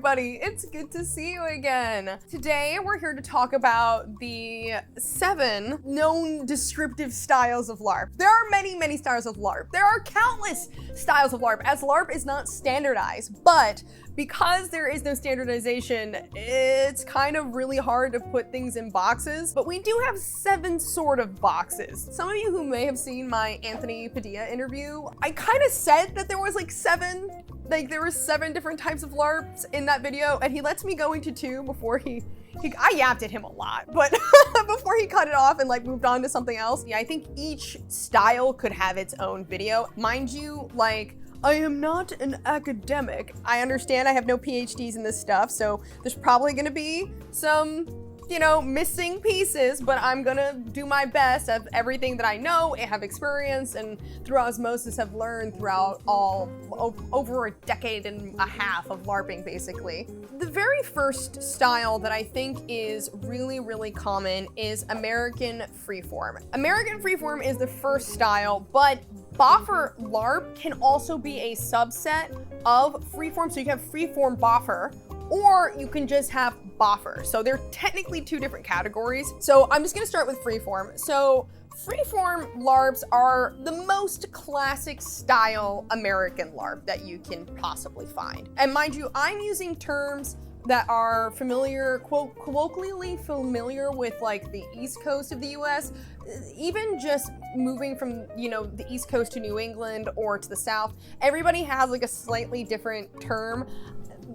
everybody, it's good to see you again. Today we're here to talk about the 7 known descriptive styles of LARP. There are many styles of LARP. There are countless styles of LARP, as LARP is not standardized, but because there is no standardization, it's kind of really hard to put things in boxes, but we do have 7 sort of boxes. Some of you who may have seen my Anthony Padilla interview, I kind of said that there was like 7 different types of LARPs in that video, and he lets me go into 2 before I yapped at him a lot, but before he cut it off and like moved on to something else. Yeah, I think each style could have its own video. Mind you, like, I am not an academic. I understand I have no PhDs in this stuff, so there's probably gonna be some, missing pieces, but I'm gonna do my best of everything that I know and have experienced and through osmosis have learned throughout over a decade and a half of LARPing, basically. The very first style that I think is really common is American Freeform. American Freeform is the first style, but Boffer LARP can also be a subset of Freeform. So you can have Freeform Boffer, or you can just have Boffer. So they're technically 2 different categories. So I'm just gonna start with Freeform. So Freeform LARPs are the most classic style American LARP that you can possibly find. And mind you, I'm using terms that are familiar, colloquially familiar with like the East Coast of the US. Even just moving from, the East Coast to New England or to the South, everybody has like a slightly different term.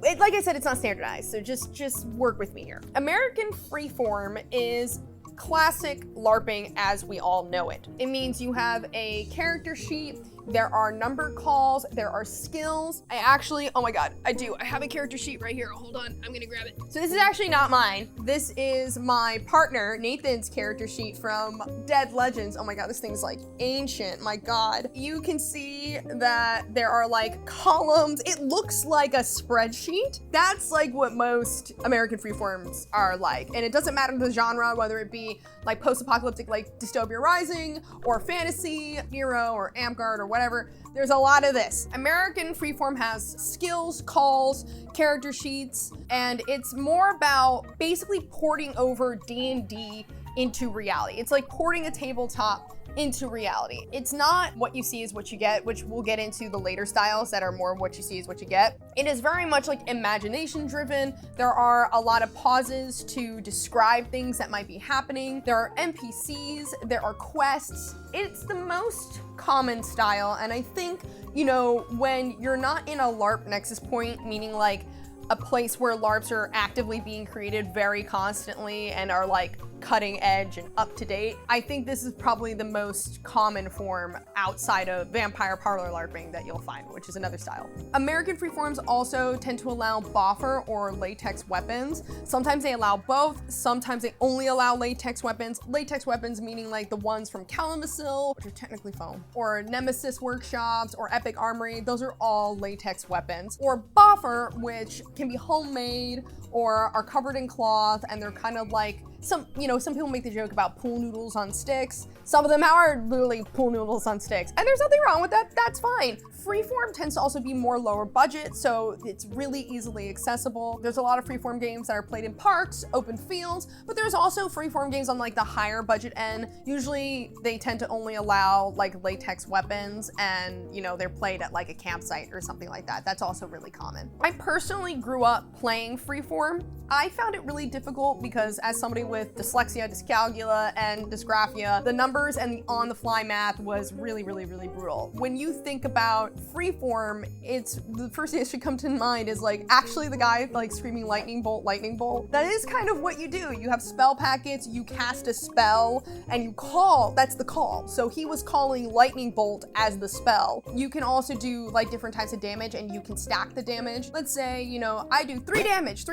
Like I said, it's not standardized, so just work with me here. American Freeform is classic LARPing as we all know it. It means you have a character sheet, there are number calls, there are skills. Oh my god, I have a character sheet right here. Hold on, I'm gonna grab it. So this is actually not mine. This is my partner, Nathan's character sheet from Dead Legends. Oh my god, this thing's like ancient, my god. You can see that there are like columns. It looks like a spreadsheet. That's like what most American Freeforms are like. And it doesn't matter the genre, whether it be like post-apocalyptic like Dystopia Rising or fantasy, hero or Amgard or whatever, there's a lot of this. American Freeform has skills, calls, character sheets, and it's more about basically porting over D&D into reality. It's like porting a tabletop into reality. It's not what you see is what you get, which we'll get into the later styles that are more what you see is what you get. It is very much like imagination driven. There are a lot of pauses to describe things that might be happening. There are NPCs, there are quests. It's the most common style, and I think, when you're not in a LARP nexus point, meaning like a place where LARPs are actively being created very constantly and are like cutting edge and up to date, I think this is probably the most common form outside of vampire parlor LARPing that you'll find, which is another style. American Freeforms also tend to allow boffer or latex weapons. Sometimes they allow both, sometimes they only allow latex weapons. Latex weapons meaning like the ones from Kalamazoo, which are technically foam, or Nemesis Workshops or Epic Armory, those are all latex weapons. Or boffer, which can be homemade or are covered in cloth, and they're kind of like some people make the joke about pool noodles on sticks. Some of them are literally pool noodles on sticks, and there's nothing wrong with that, that's fine. Freeform tends to also be more lower budget, so it's really easily accessible. There's a lot of Freeform games that are played in parks, open fields, but there's also Freeform games on like the higher budget end. Usually they tend to only allow like latex weapons, and they're played at like a campsite or something like that. That's also really common. I personally grew up playing Freeform. I found it really difficult because as somebody with dyslexia, dyscalculia, and dysgraphia, the numbers and the on-the-fly math was really brutal. When you think about Freeform, it's the first thing that should come to mind is like actually the guy like screaming lightning bolt, lightning bolt. That is kind of what you do. You have spell packets, you cast a spell, and you call, that's the call. So he was calling lightning bolt as the spell. You can also do like different types of damage, and you can stack the damage. Let's say, I do 3 damage.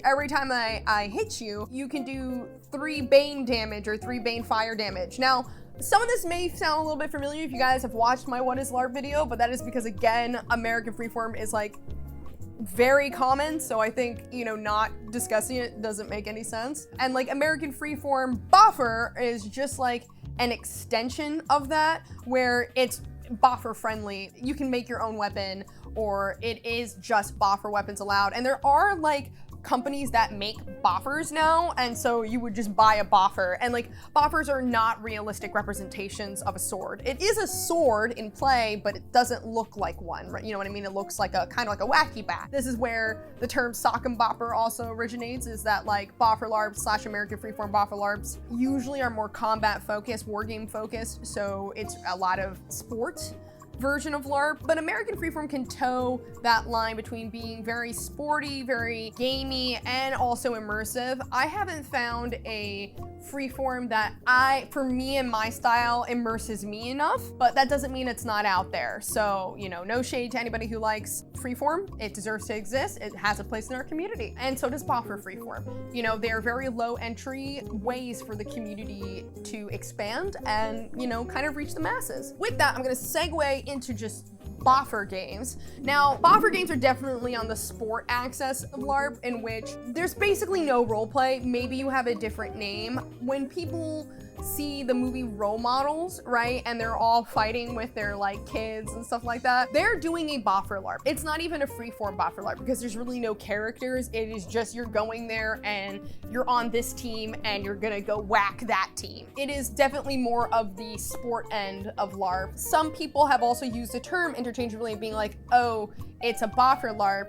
Every time I hit you, you can do 3 bane damage or 3 bane fire damage. Now, some of this may sound a little bit familiar if you guys have watched my What is LARP video, but that is because, again, American Freeform is like very common, so I think, not discussing it doesn't make any sense. And like American Freeform Boffer is just like an extension of that, where it's boffer friendly. You can make your own weapon, or it is just Boffer weapons allowed. And there are like companies that make Boffers now, and so you would just buy a Boffer, and like Boffers are not realistic representations of a sword. It is a sword in play, but it doesn't look like one, right? You know what I mean? It looks like a kind of like a wacky bat. This is where the term sock and bopper also originates, is that like Boffer LARPs / American Freeform Boffer LARPs usually are more combat focused, war game focused, so it's a lot of sport version of LARP, but American Freeform can toe that line between being very sporty, very gamey, and also immersive. I haven't found a Freeform that for me and my style, immerses me enough, but that doesn't mean it's not out there. So, you know, no shade to anybody who likes Freeform. It deserves to exist. It has a place in our community. And so does Boffer Freeform. You know, they're very low entry ways for the community to expand and, you know, kind of reach the masses. With that, I'm gonna segue into just Boffer games. Now, Boffer games are definitely on the sport axis of LARP, in which there's basically no roleplay. Maybe you have a different name. When people see the movie Role Models, right, and they're all fighting with their like kids and stuff like that, they're doing a Boffer LARP. It's not even a Freeform Boffer LARP because there's really no characters. It is just you're going there and you're on this team and you're gonna go whack that team. It is definitely more of the sport end of LARP. Some people have also used the term interchangeably, being like, oh, it's a Boffer LARP,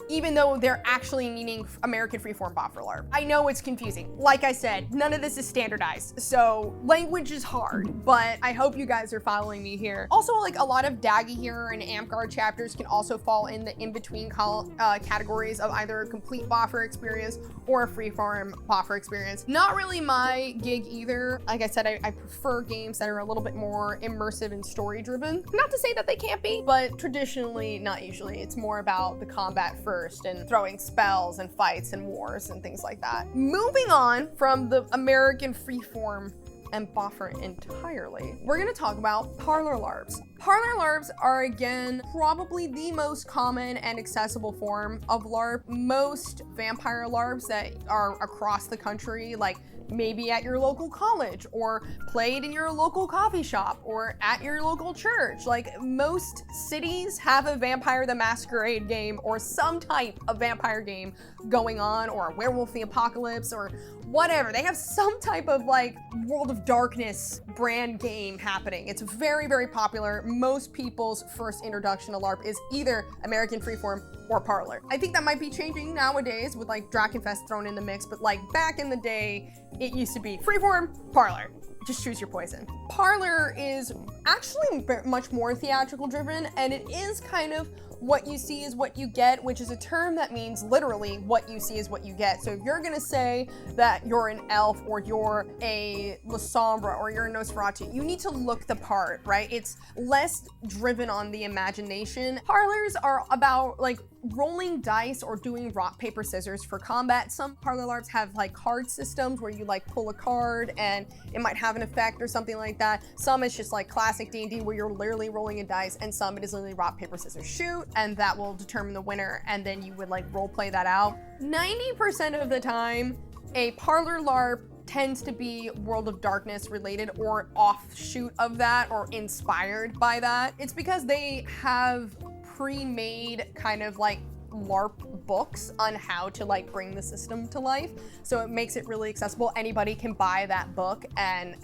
even though they're actually meaning American Freeform Boffer LARP. I know it's confusing. Like I said, none of this is standardized, so language is hard, but I hope you guys are following me here. Also, like a lot of Daggy Hero and Amtgard chapters can also fall in the in-between categories of either a complete Boffer experience or a Freeform Boffer experience. Not really my gig either. Like I said, I prefer games that are a little bit more immersive and story-driven. Not to say that they can't be, but traditionally, not usually. It's more about the combat first and throwing spells and fights and wars and things like that. Moving on from the American Freeform and Boffer entirely, we're gonna talk about Parlor LARPs. Parlor LARPs are, again, probably the most common and accessible form of LARP. Most vampire LARPs that are across the country, like maybe at your local college or played in your local coffee shop or at your local church. Like most cities have a Vampire the Masquerade game or some type of vampire game going on, or a Werewolf the Apocalypse or whatever. They have some type of like World of Darkness brand game happening. It's very, very popular. Most people's first introduction to LARP is either American Freeform or Parlor. I think that might be changing nowadays with like Drakenfest thrown in the mix, but like back in the day, it used to be Freeform, Parlor. Just choose your poison. Parlor is actually much more theatrical driven, and it is kind of what you see is what you get, which is a term that means literally what you see is what you get. So if you're gonna say that you're an elf or you're a La Sombra or you're a Nosferatu, you need to look the part, right? It's less driven on the imagination. Parlors are about like rolling dice or doing rock, paper, scissors for combat. Some Parlor LARPs have like card systems where you like pull a card and it might have an effect or something like that. Some it's just like classic D&D where you're literally rolling a dice, and some it is literally rock, paper, scissors, shoot, and that will determine the winner, and then you would like role play that out. 90% of the time, a Parlor LARP tends to be World of Darkness related or offshoot of that or inspired by that. It's because they have pre-made kind of like LARP books on how to like bring the system to life. So it makes it really accessible. Anybody can buy that book and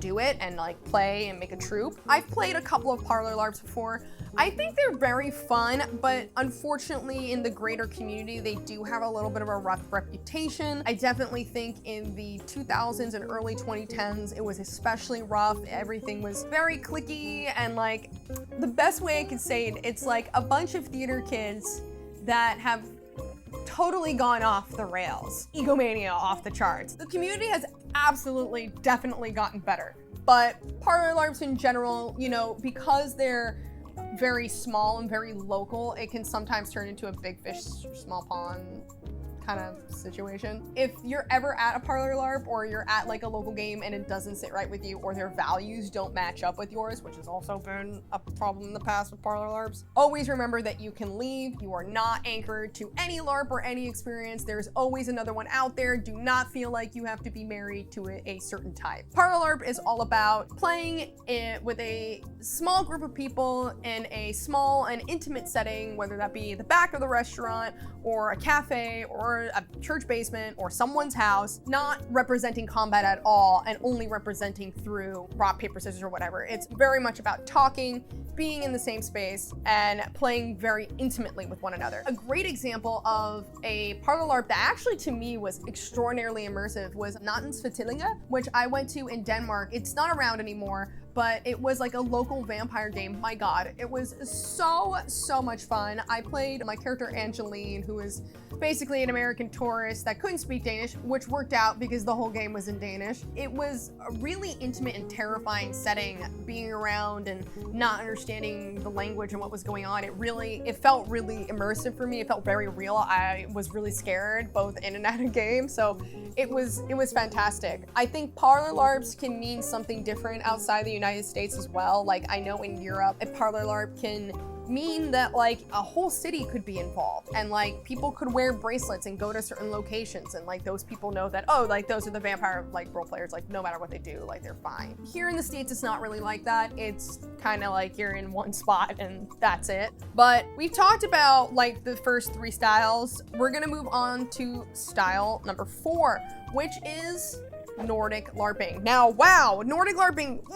do it and like play and make a troupe. I've played a couple of Parlor LARPs before. I think they're very fun, but unfortunately in the greater community, they do have a little bit of a rough reputation. I definitely think in the 2000s and early 2010s, it was especially rough. Everything was very cliquey, and like the best way I could say it, it's like a bunch of theater kids that have totally gone off the rails. Egomania off the charts. The community has absolutely, definitely gotten better. But Parlor LARPs in general, you know, because they're very small and very local, it can sometimes turn into a big fish, small pond kind of situation. If you're ever at a Parlor LARP or you're at like a local game and it doesn't sit right with you or their values don't match up with yours, which has also been a problem in the past with Parlor LARPs, always remember that you can leave. You are not anchored to any LARP or any experience. There's always another one out there. Do not feel like you have to be married to a certain type. Parlor LARP is all about playing it with a small group of people in a small and intimate setting, whether that be the back of the restaurant or a cafe or a church basement or someone's house, not representing combat at all and only representing through rock, paper, scissors, or whatever. It's very much about talking, being in the same space, and playing very intimately with one another. A great example of a Parlor LARP that actually to me was extraordinarily immersive was Nattens Fortællinger, which I went to in Denmark. It's not around anymore, but it was like a local vampire game. My God, it was so much fun. I played my character Angeline, who is basically an American tourist that couldn't speak Danish, which worked out because the whole game was in Danish. It was a really intimate and terrifying setting, being around and not understanding the language and what was going on. It felt really immersive for me. It felt very real. I was really scared both in and out of game, so it was fantastic. I think Parlor LARPs can mean something different outside the United States as well. Like I know in Europe, a Parlor LARP can mean that like a whole city could be involved and like people could wear bracelets and go to certain locations and like those people know that, oh, like those are the vampire like role players, like no matter what they do, like they're fine. Here in the States, it's not really like that. It's kind of like you're in one spot and that's it. But we've talked about like the first 3 styles. We're gonna move on to style number 4, which is Nordic LARPing. Now, wow, Nordic LARPing,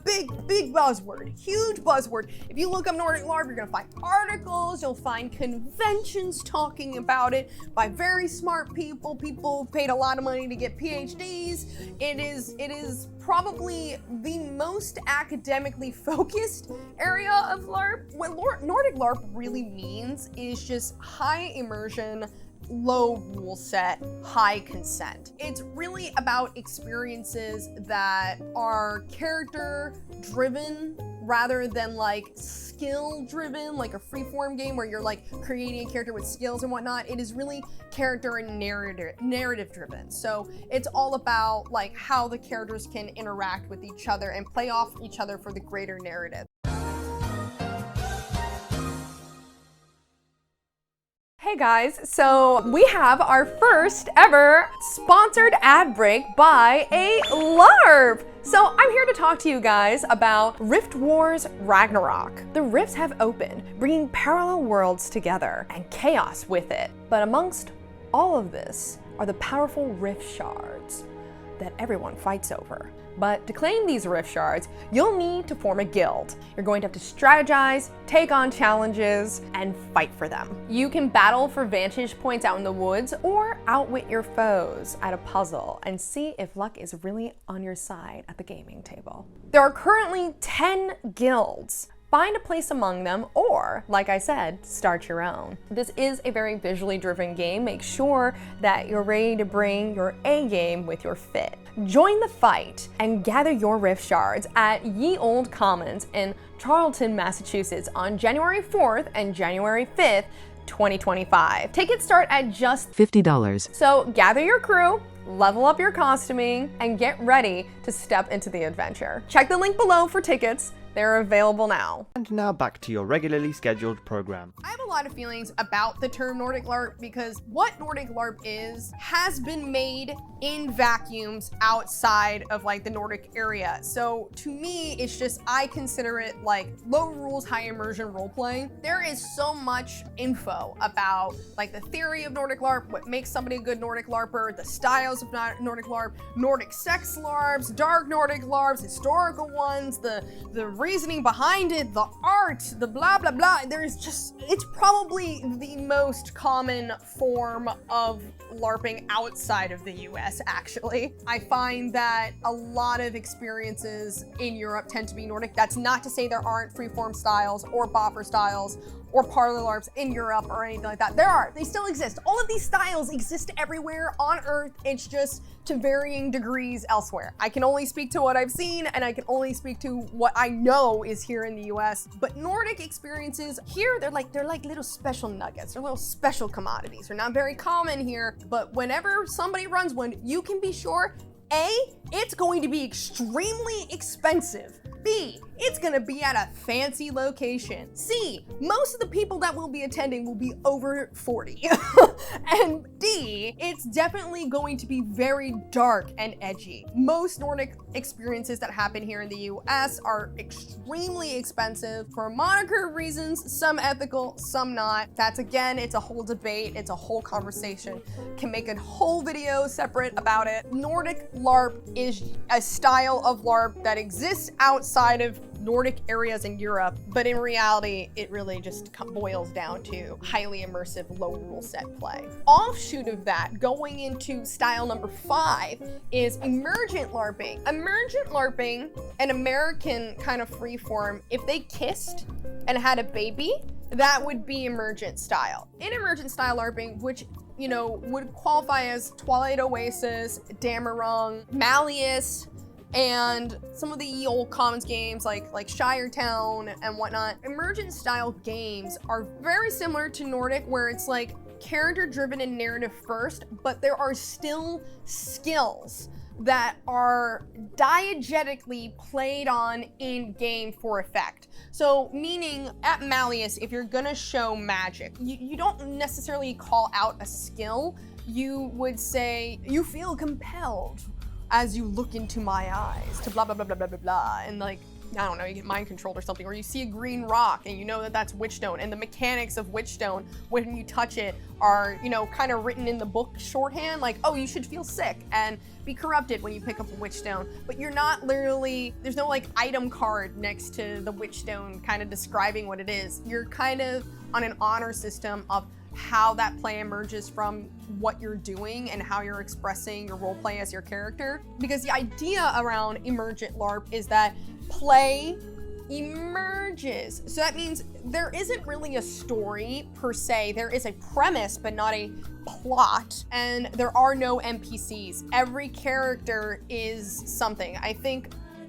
big buzzword, huge buzzword. If you look up Nordic LARP, you're gonna find articles, you'll find conventions talking about it by very smart people. People paid a lot of money to get PhDs. It is probably the most academically focused area of LARP. What Nordic LARP really means is just high immersion, low rule set, high consent. It's really about experiences that are character driven rather than like skill driven, like a freeform game where you're like creating a character with skills and whatnot. It is really character and narrative driven. So it's all about like how the characters can interact with each other and play off each other for the greater narrative. Hey guys, so we have our first ever sponsored ad break by a LARP. So I'm here to talk to you guys about Rift Wars Ragnarok. The rifts have opened, bringing parallel worlds together and chaos with it. But amongst all of this are the powerful rift shards that everyone fights over. But to claim these rift shards, you'll need to form a guild. You're going to have to strategize, take on challenges, and fight for them. You can battle for vantage points out in the woods or outwit your foes at a puzzle and see if luck is really on your side at the gaming table. There are currently 10 guilds. Find a place among them, or, like I said, start your own. This is a very visually driven game. Make sure that you're ready to bring your A game with your fit. Join the fight and gather your rift shards at Ye Olde Commons in Charlton, Massachusetts on January 4th and January 5th, 2025. Tickets start at just $50. So gather your crew, level up your costuming, and get ready to step into the adventure. Check the link below for tickets. They're available now. And now back to your regularly scheduled program. I have a lot of feelings about the term Nordic LARP because what Nordic LARP is has been made in vacuums outside of like the Nordic area. So to me, it's just, I consider it like low rules, high immersion roleplay. There is so much info about like the theory of Nordic LARP, what makes somebody a good Nordic LARPer, the styles of Nordic LARP, Nordic sex LARPs, dark Nordic LARPs, historical ones, the reasoning behind it, the art, the blah, blah, blah. There's just, it's probably the most common form of LARPing outside of the US, actually. I find that a lot of experiences in Europe tend to be Nordic. That's not to say there aren't freeform styles or Boffer styles or Parlor LARPs in Europe or anything like that. They still exist. All of these styles exist everywhere on Earth. It's just to varying degrees elsewhere. I can only speak to what I've seen, and I can only speak to what I know is here in the US. But Nordic experiences here, they're like little special nuggets. They're little special commodities. They're not very common here, but whenever somebody runs one, you can be sure, A, it's going to be extremely expensive. B, it's gonna be at a fancy location. C, most of the people that will be attending will be over 40. And D, it's definitely going to be very dark and edgy. Most Nordic experiences that happen here in the US are extremely expensive for a moniker of reasons, some ethical, some not. That's again, it's a whole debate, it's a whole conversation. Can make a whole video separate about it. Nordic LARP is a style of LARP that exists outside of Nordic areas in Europe, but in reality, it really just boils down to highly immersive, low rule set play. Offshoot of that, going into style number 5, is Emergent LARPing. Emergent LARPing, an American kind of freeform, if they kissed and had a baby, that would be Emergent style. In Emergent style LARPing, which would qualify as Twilight Oasis, Damarung, Malleus, and some of the old commons games like Shiretown and whatnot. Emergent style games are very similar to Nordic, where it's like character driven and narrative first, but there are still skills that are diegetically played on in game for effect. So meaning at Malleus, if you're gonna show magic, you don't necessarily call out a skill. You would say, you feel compelled as you look into my eyes to blah, blah, blah, blah, blah, blah, blah. And like, I don't know, you get mind controlled or something, or you see a green rock and you know that that's Witchstone, and the mechanics of Witchstone when you touch it are, kind of written in the book shorthand, like, oh, you should feel sick and be corrupted when you pick up a Witchstone. But you're not literally, there's no like item card next to the Witchstone kind of describing what it is. You're kind of on an honor system of how that play emerges from what you're doing and how you're expressing your role play as your character. Because the idea around Emergent LARP is that play emerges. So that means there isn't really a story per se. There is a premise, but not a plot, and there are no NPCs. Every character is something.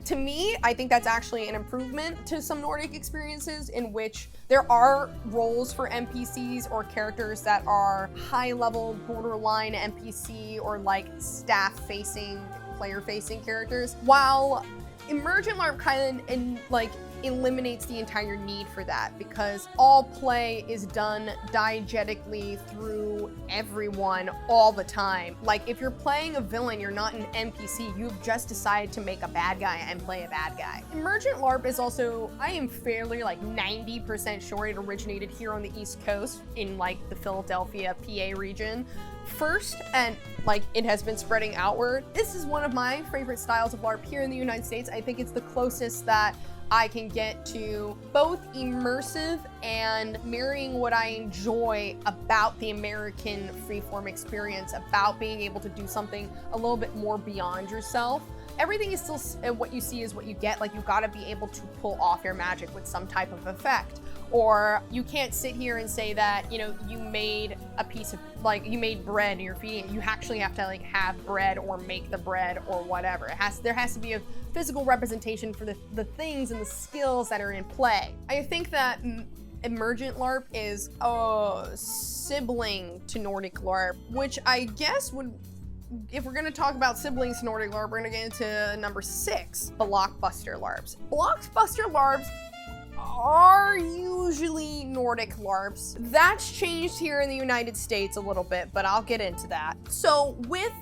To me, I think that's actually an improvement to some Nordic experiences in which there are roles for NPCs or characters that are high-level, borderline NPC or like staff-facing, player-facing characters, while Emergent LARP kind of eliminates the entire need for that, because all play is done diegetically through everyone all the time. Like if you're playing a villain, you're not an NPC, you've just decided to make a bad guy and play a bad guy. Emergent LARP is also, I am fairly 90% sure it originated here on the East Coast in like the Philadelphia, PA region first, and it has been spreading outward. This is one of my favorite styles of LARP here in the United States. I think it's the closest that I can get to both immersive and mirroring what I enjoy about the American freeform experience, about being able to do something a little bit more beyond yourself. Everything is still, what you see is what you get. Like, you've got to be able to pull off your magic with some type of effect. Or you can't sit here and say that, you made a piece of, you made bread and you're feeding it. You actually have to have bread or make the bread or whatever. There has to be a physical representation for the things and the skills that are in play. I think that Emergent LARP is a sibling to Nordic LARP, which I guess would, if we're gonna talk about siblings to Nordic LARP, we're gonna get into number 6, Blockbuster LARPs. Blockbuster LARPs are usually Nordic LARPs. That's changed here in the United States a little bit, but I'll get into that. So with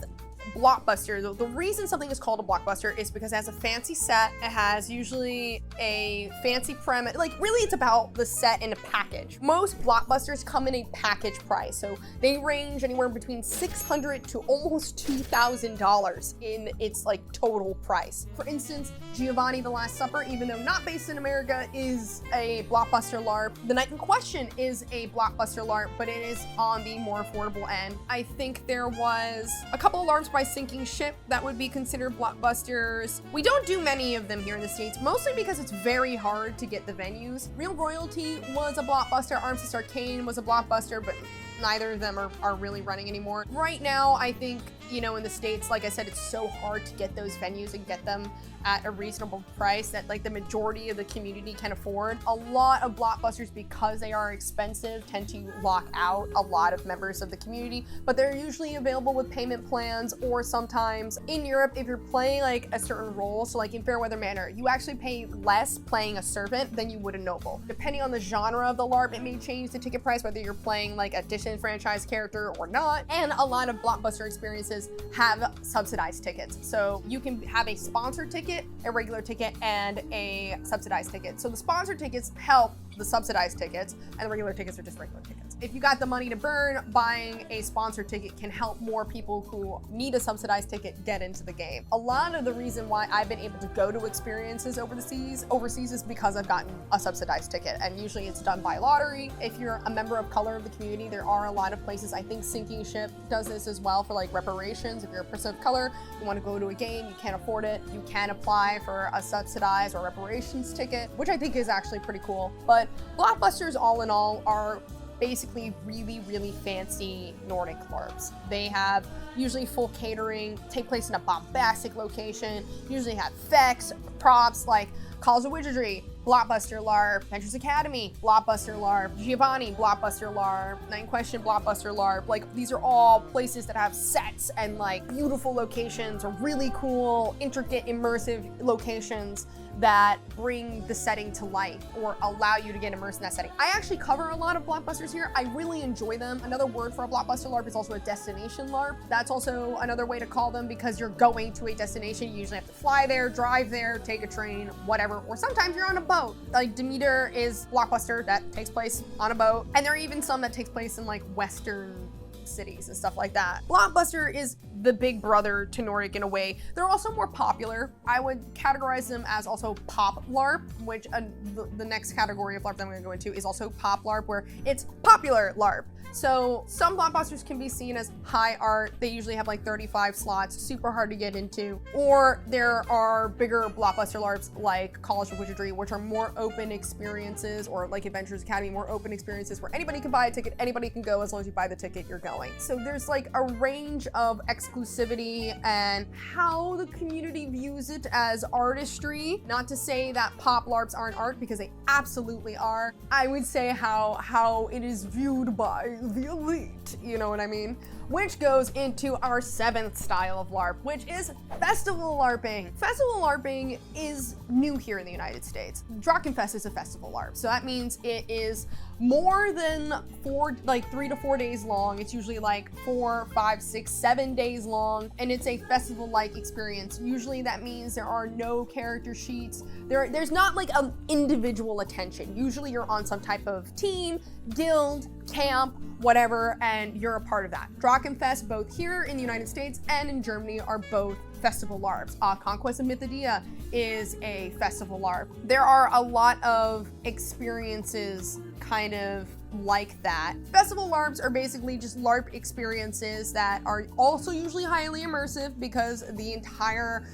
Blockbuster, the reason something is called a blockbuster is because it has a fancy set. It has usually a fancy premise. Really, it's about the set in a package. Most blockbusters come in a package price, so they range anywhere between $600 to almost $2,000 in its total price. For instance, Giovanni the Last Supper, even though not based in America, is a blockbuster LARP. The Night in Question is a blockbuster LARP, but it is on the more affordable end. I think there was a couple of LARPs by by sinking ship that would be considered blockbusters. We don't do many of them here in the States, mostly because it's very hard to get the venues. Real Royalty was a blockbuster, Arms Arcane was a blockbuster, but neither of them are really running anymore. Right now, I think, you know, in the States, like I said, it's so hard to get those venues and get them at a reasonable price that like the majority of the community can afford. A lot of blockbusters, because they are expensive, tend to lock out a lot of members of the community, but they're usually available with payment plans, or sometimes in Europe, if you're playing like a certain role, so like in Fairweather Manor, you actually pay less playing a servant than you would a noble. Depending on the genre of the LARP, it may change the ticket price, whether you're playing like a disenfranchised character or not. And a lot of blockbuster experiences have subsidized tickets. So you can have a sponsored ticket, a regular ticket, and a subsidized ticket. So the sponsored tickets help the subsidized tickets, and the regular tickets are just regular tickets. If you got the money to burn, buying a sponsored ticket can help more people who need a subsidized ticket get into the game. A lot of the reason why I've been able to go to experiences overseas is because I've gotten a subsidized ticket, and usually it's done by lottery. If you're a member of color of the community, there are a lot of places. I think Sinking Ship does this as well for like reparations. If you're a person of color, you want to go to a game, you can't afford it, you can apply for a subsidized or reparations ticket, which I think is actually pretty cool. But blockbusters, all in all, are basically really, really fancy Nordic LARPs. They have usually full catering, take place in a bombastic location, usually have effects, props like Calls of Wizardry, Blockbuster LARP, Adventures Academy, Blockbuster LARP, Giovanni, Blockbuster LARP, Nine Question, Blockbuster LARP. Like, these are all places that have sets and like beautiful locations, or really cool, intricate, immersive locations that bring the setting to life or allow you to get immersed in that setting. I actually cover a lot of blockbusters here. I really enjoy them. Another word for a blockbuster LARP is also a destination LARP. That's also another way to call them, because you're going to a destination. You usually have to fly there, drive there, take a train, whatever, or sometimes you're on a boat. Like Demeter is blockbuster that takes place on a boat, and there are even some that takes place in like Western cities and stuff like that. Blockbuster is the big brother to Nordic in a way. They're also more popular. I would categorize them as also pop LARP, which the next category of LARP that I'm going to go into is also pop LARP, where it's popular LARP. So some blockbusters can be seen as high art. They usually have like 35 slots, super hard to get into. Or there are bigger blockbuster LARPs like College of Wizardry, which are more open experiences, or like Adventures Academy, more open experiences where anybody can buy a ticket, anybody can go, as long as you buy the ticket, you're going. So there's like a range of exclusivity and how the community views it as artistry. Not to say that pop LARPs aren't art, because they absolutely are. I would say how it is viewed by the elite, you know what I mean? Which goes into our 7th style of LARP, which is festival LARPing. Festival LARPing is new here in the United States. Drachenfest is a festival LARP, so that means it is more than 3 to 4 days long. It's usually like 4, 5, 6, 7 days long, and it's a festival-like experience. Usually that means there are no character sheets. There's not like an individual attention. Usually you're on some type of team, guild, camp, whatever, and you're a part of that. Drachenfest, both here in the United States and in Germany, are both festival LARPs. Conquest of Mythodia is a festival LARP. There are a lot of experiences kind of like that. Festival LARPs are basically just LARP experiences that are also usually highly immersive, because the entire,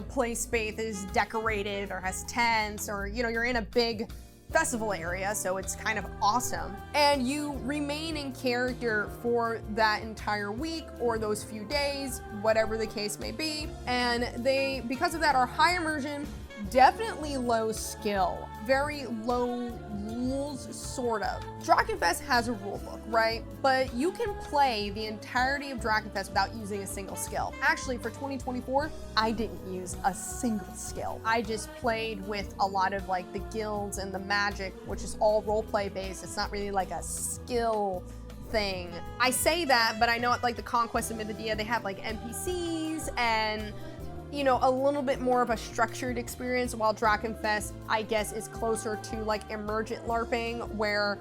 play space is decorated or has tents, or, you're in a big festival area, so it's kind of awesome. And you remain in character for that entire week or those few days, whatever the case may be. And they, because of that, are high immersion, definitely low skill, very low rules, sort of. Drachenfest has a rule book, right? But you can play the entirety of Drachenfest without using a single skill. Actually, for 2024, I didn't use a single skill. I just played with a lot of like the guilds and the magic, which is all roleplay based. It's not really like a skill thing. I say that, but I know at like the Conquest of Mythodia, they have like NPCs and a little bit more of a structured experience, while Drachenfest, I guess, is closer to like Emergent LARPing, where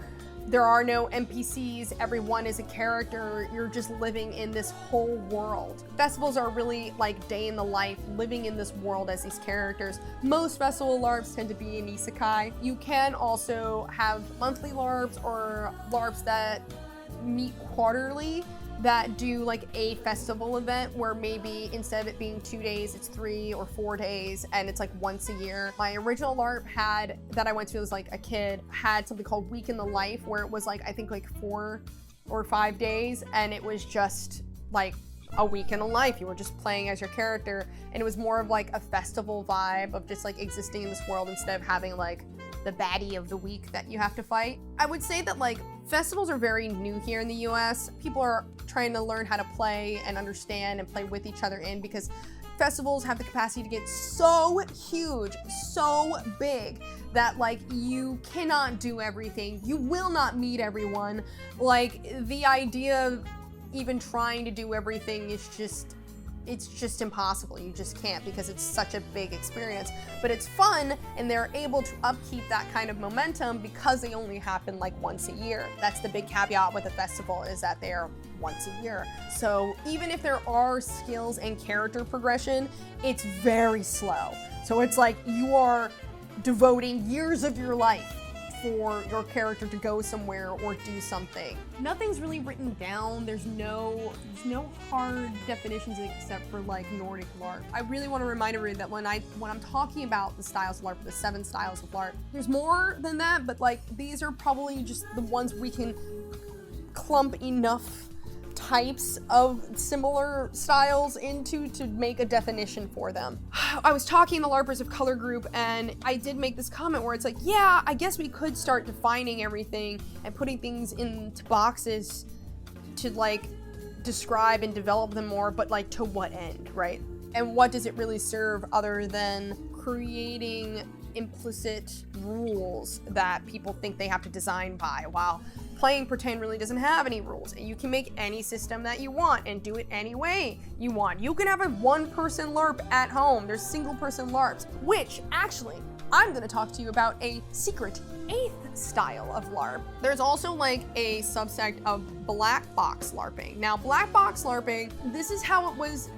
there are no NPCs, everyone is a character, you're just living in this whole world. Festivals are really like day in the life, living in this world as these characters. Most festival LARPs tend to be an isekai. You can also have monthly LARPs or LARPs that meet quarterly. that do like a festival event where maybe instead of it being 2 days, it's 3 or 4 days, and it's like once a year. My original LARP that I went to as like a kid had something called Week in the Life, where it was like, I think like 4 or 5 days, and it was just like a week in the life. You were just playing as your character, and it was more of like a festival vibe of just like existing in this world instead of having like the baddie of the week that you have to fight. I would say that like festivals are very new here in the US. People are trying to learn how to play and understand and play with each other because festivals have the capacity to get so huge, so big, that like you cannot do everything. You will not meet everyone. Like the idea of even trying to do everything is it's just impossible. You just can't, because it's such a big experience. But it's fun, and they're able to upkeep that kind of momentum because they only happen like once a year. That's the big caveat with a festival, is that they're once a year. So even if there are skills and character progression, it's very slow. So it's like you are devoting years of your life for your character to go somewhere or do something. Nothing's really written down. There's no hard definitions except for like Nordic LARP. I really want to remind everybody that when I'm talking about the styles of LARP, the 7 styles of LARP, there's more than that, but like these are probably just the ones we can clump enough types of similar styles into to make a definition for them. I was talking to LARPers of Color Group, and I did make this comment where it's like, yeah, I guess we could start defining everything and putting things into boxes to like describe and develop them more, but like to what end, right? And what does it really serve other than creating implicit rules that people think they have to design by, while playing pretend really doesn't have any rules, and you can make any system that you want and do it any way you want. You can have a 1-person LARP at home. There's single-person LARPs, which actually I'm gonna talk to you about a secret 8th style of LARP. There's also like a subsect of BlackBox LARPing. Now, BlackBox LARPing, this is how it was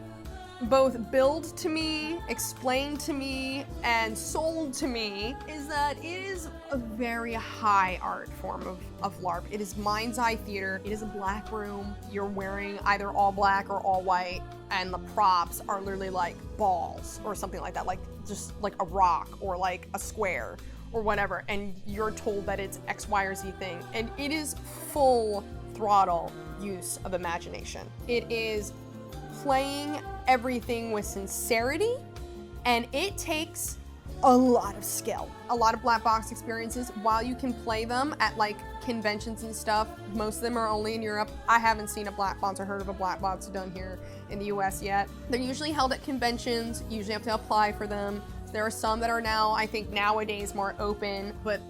both billed to me, explained to me, and sold to me, is that it is a very high art form of LARP. It is mind's eye theater. It is a black room. You're wearing either all black or all white, and the props are literally like balls or something like that, like just like a rock or like a square or whatever, and you're told that it's X, Y, or Z thing, and it is full throttle use of imagination. It is playing everything with sincerity, and it takes a lot of skill. A lot of black box experiences, while you can play them at like conventions and stuff, most of them are only in Europe. I haven't seen a black box or heard of a black box done here in the US yet. They're usually held at conventions, you usually have to apply for them. There are some that are now, I think nowadays, more open, but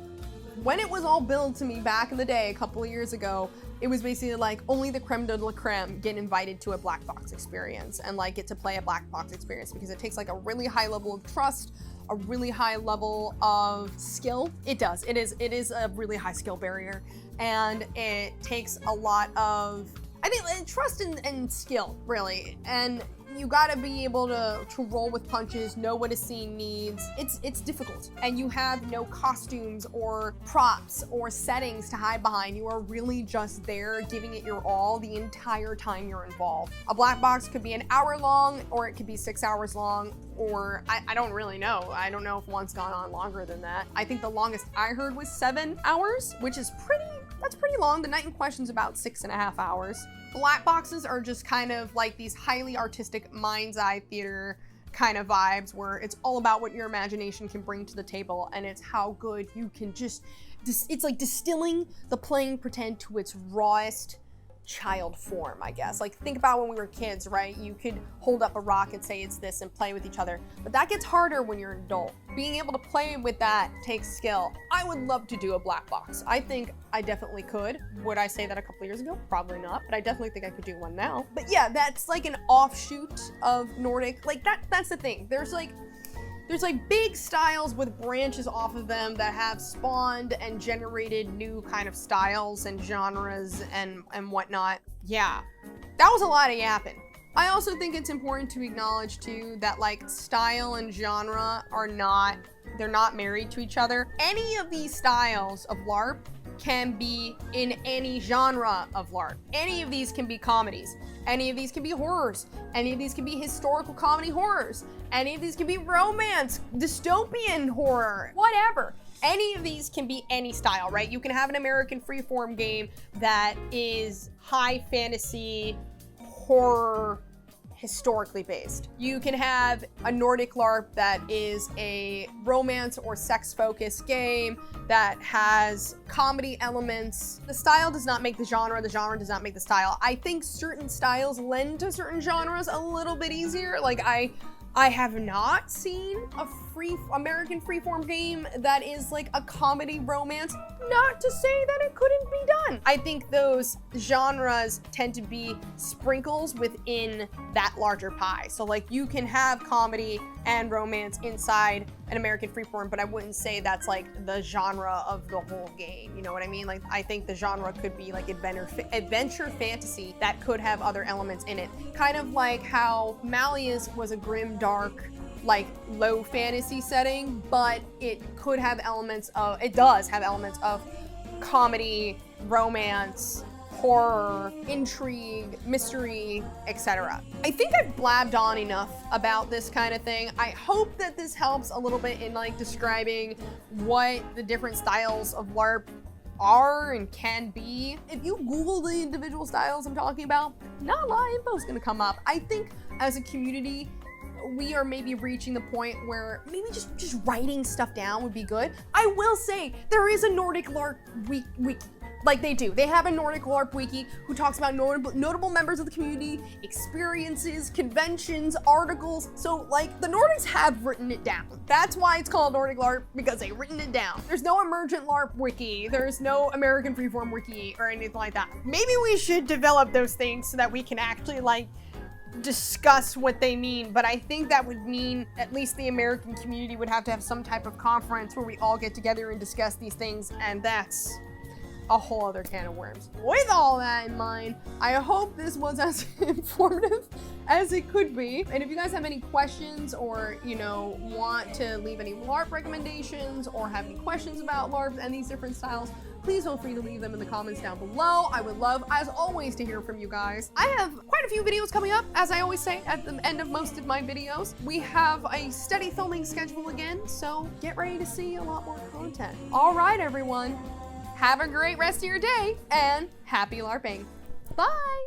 when it was all billed to me back in the day, a couple of years ago, it was basically like only the creme de la creme get invited to a black box experience and like get to play a black box experience, because it takes like a really high level of trust, a really high level of skill. It does. It is a really high skill barrier, and it takes a lot of, I think, trust and skill, really. And you gotta be able to roll with punches, know what a scene needs. It's difficult. And you have no costumes or props or settings to hide behind. You are really just there giving it your all the entire time you're involved. A black box could be an hour long, or it could be 6 hours long, or I don't really know. I don't know if one's gone on longer than that. I think the longest I heard was 7 hours, which is that's pretty long. The night in question's about 6.5 hours. Black boxes are just kind of like these highly artistic mind's eye theater kind of vibes, where it's all about what your imagination can bring to the table, and it's how good you can just, it's like distilling the playing pretend to its rawest child form, I guess. Like, think about when we were kids, right? You could hold up a rock and say it's this and play with each other, but that gets harder when you're an adult. Being able to play with that takes skill. I would love to do a black box. I think I definitely could. Would I say that a couple years ago? Probably not, but I definitely think I could do one now. But yeah, that's like an offshoot of Nordic. Like that's the thing. There's like big styles with branches off of them that have spawned and generated new kind of styles and genres and whatnot. Yeah, that was a lot of yapping. I also think it's important to acknowledge too that like style and genre they're not married to each other. Any of these styles of LARP can be in any genre of LARP. Any of these can be comedies. Any of these can be horrors. Any of these can be historical comedy horrors. Any of these can be romance, dystopian horror, whatever. Any of these can be any style, right? You can have an American Freeform game that is high fantasy, horror, historically based. You can have a Nordic LARP that is a romance or sex-focused game that has comedy elements. The style does not make the genre does not make the style. I think certain styles lend to certain genres a little bit easier. Like I have not seen a American Freeform game that is like a comedy romance. Not to say that it couldn't be done. I think those genres tend to be sprinkles within that larger pie. So like you can have comedy and romance inside an American Freeform, but I wouldn't say that's like the genre of the whole game. You know what I mean? Like I think the genre could be like adventure fantasy that could have other elements in it. Kind of like how Malleus was a grim, dark, like low fantasy setting, but it does have elements of comedy, romance, horror, intrigue, mystery, etc. I think I've blabbed on enough about this kind of thing. I hope that this helps a little bit in like describing what the different styles of LARP are and can be. If you Google the individual styles I'm talking about, not a lot of info is gonna come up. I think as a community, we are maybe reaching the point where maybe just writing stuff down would be good. I will say there is a Nordic LARP wiki. Like they do. They have a Nordic LARP wiki who talks about notable members of the community, experiences, conventions, articles. So like the Nordics have written it down. That's why it's called Nordic LARP, because they've written it down. There's no Emergent LARP wiki. There's no American Freeform wiki or anything like that. Maybe we should develop those things so that we can actually like discuss what they mean, but I think that would mean at least the American community would have to have some type of conference where we all get together and discuss these things, and that's a whole other can of worms. With all that in mind, I hope this was as informative as it could be. And if you guys have any questions or, you know, want to leave any LARP recommendations or have any questions about LARPs and these different styles, please feel free to leave them in the comments down below. I would love, as always, to hear from you guys. I have quite a few videos coming up, as I always say at the end of most of my videos. We have a steady filming schedule again, so get ready to see a lot more content. All right, everyone. Have a great rest of your day, and happy LARPing. Bye!